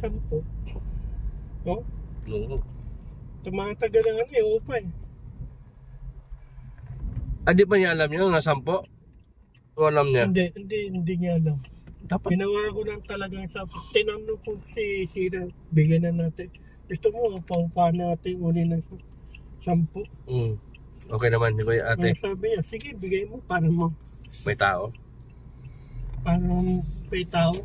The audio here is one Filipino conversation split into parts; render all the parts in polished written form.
Sampo. No? Oo. Tumatagal ang ano yung upa eh. Di ba niya alam yun nga 10? O alam niya? Hindi niya alam. Dapat. Ginawa ko lang talagang sampo. Tinanong ko si Sira, bigyan na natin. Gusto mo, paupahan natin uli ng 10. Okay naman, di ba yung ate? Sabi niya, sige, bigay mo para mo. May tao? Para may tao.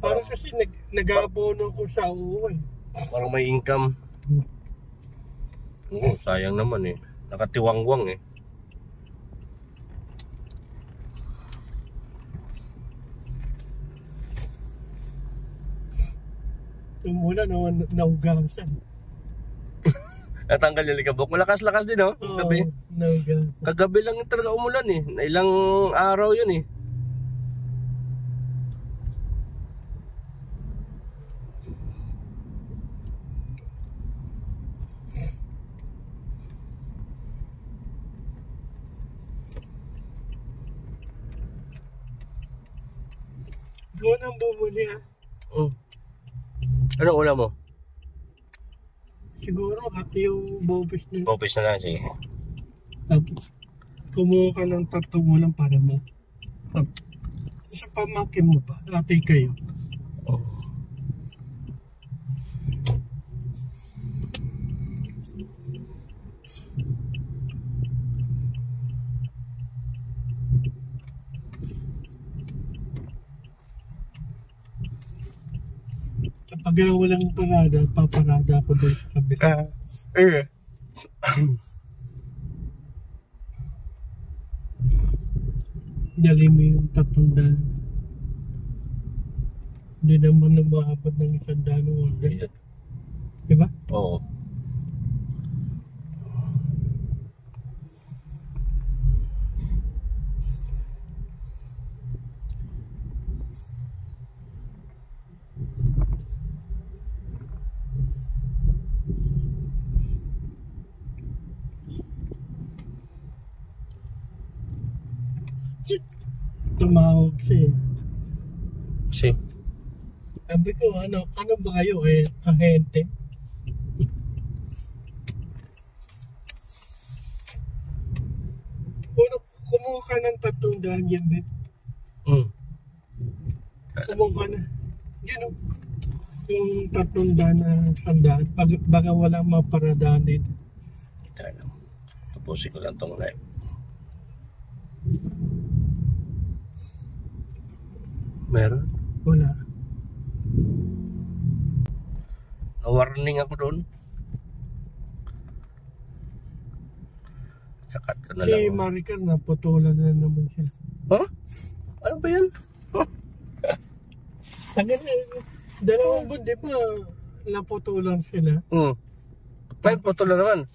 Para kasi nag-abono ko sa uwi. Parang may income. Oo, sayang naman eh. Nakatiwangwang eh. Yung muna naugasan. Natanggal yung likabok. Malakas-lakas din oh. Gabi. Naugasan. Kagabi lang talaga umulan eh. Ilang araw yun eh. Doon ang bumuli ha. Anong ulam mo? Siguro yung bobis niya. Bobis na lang, sige. Tapos, kumuha ka ng 3 ulam para mo. Sa pamangkin mo ba? Ate kayo. Kapag walang parada, paparada ako doon sa kabila. Dali mo yung 300. Hindi naman umaabot ng 100 ng order. Diba? Oo. Tumawag siya. Si? Sabi ko, ano ba kayo eh, ahente? Kumuha ka ng 300 yan, babe. Kumuha ka na. Yan o. Yung 300 na sandaan. Baka wala maparadaan dito. Tapusin ko lang tong live. Meron? Wala. Na-warning ako doon. Kakat ko na lang. Si Maricar, naputulan na naman sila. Huh? Ano ba yan? Tagal na, 2 buwan, di ba naputulan sila? May putol na naman.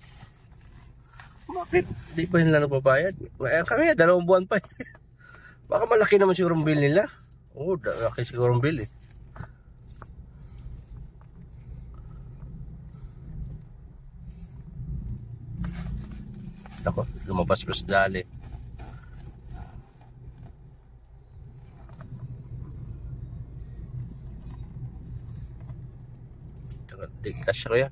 Bakit? Di ba nila nababayad? Kami 2 buwan pa. Baka malaki naman siguro ang bill nila. Oo, malaki siguro ang bill eh. Ako, lumabas ko sa dali. Digtas ko yan.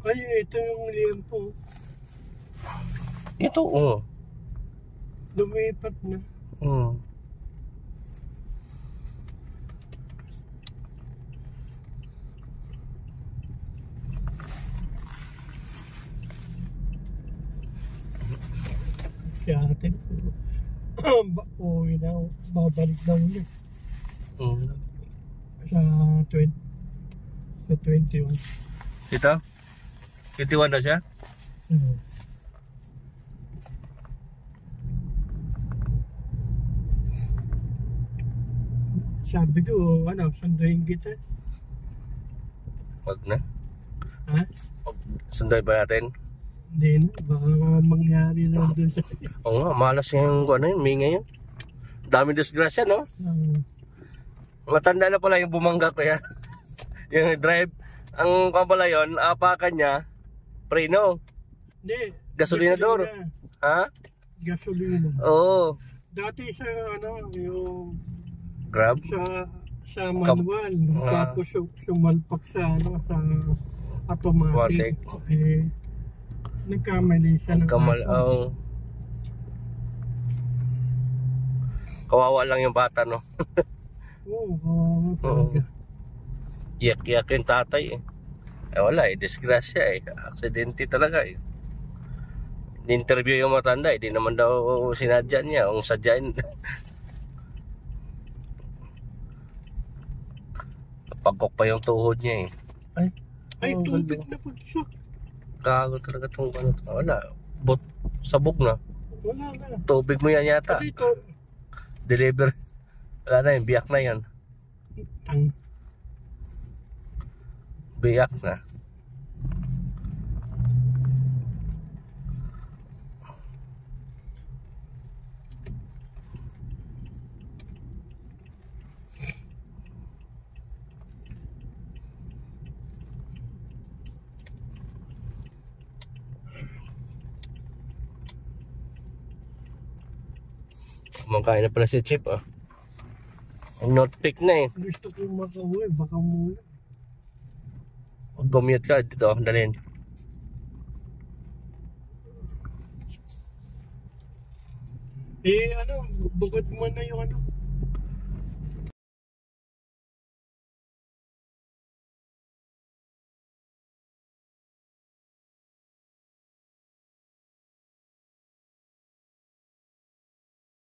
Ay, ito yung liempo. Ito, oo. Lumipat na. Si ate. Uwi na, babalik na ulit. Sa Sa 21. Dito? 21 na siya? Hmm. Sabi ko, ano, sunduin kita. Wag na. Ha? Sunday ba natin? Hindi na, baka mangyari na doon sa... Oo nga, malas yung ano yun, may ngayon. Dami disgrasya, no? Matanda na pala yung bumangga ko yan. Yung drive. Ang pala yun, apakan niya, preno. Hindi. Gasolinador. Ha? Gasolina. Oo. Dati sa, ano, yung... Grab? Sa manual. Tapos sumalpak sa, ano, sa automatic. Eh, nagkamali siya ng oh. Kawawa lang yung bata, no? Oo, kawawa talaga. Iyak-iyak yung tatay eh. Eh wala eh, disgrasya eh. Aksidente talaga eh. Ni-interview yung matanda eh. Di naman daw sinadya niya. Kung sadyain. Pagkok pa yung tuhod niya eh. Ay, tubig na pagsak. Gago talaga itong ano. Wala. Sabog na. Wala na. Tubig mo yan yata. Dito. Deliver. Wala na yun. Biyak na yan. Biyak na. Kumakain na pala si Chip ah. Not pick na eh. Gusto ko makauwi, baka muna. Gumute ka dito, dalhin. Eh ano, bukod mo na yung ano.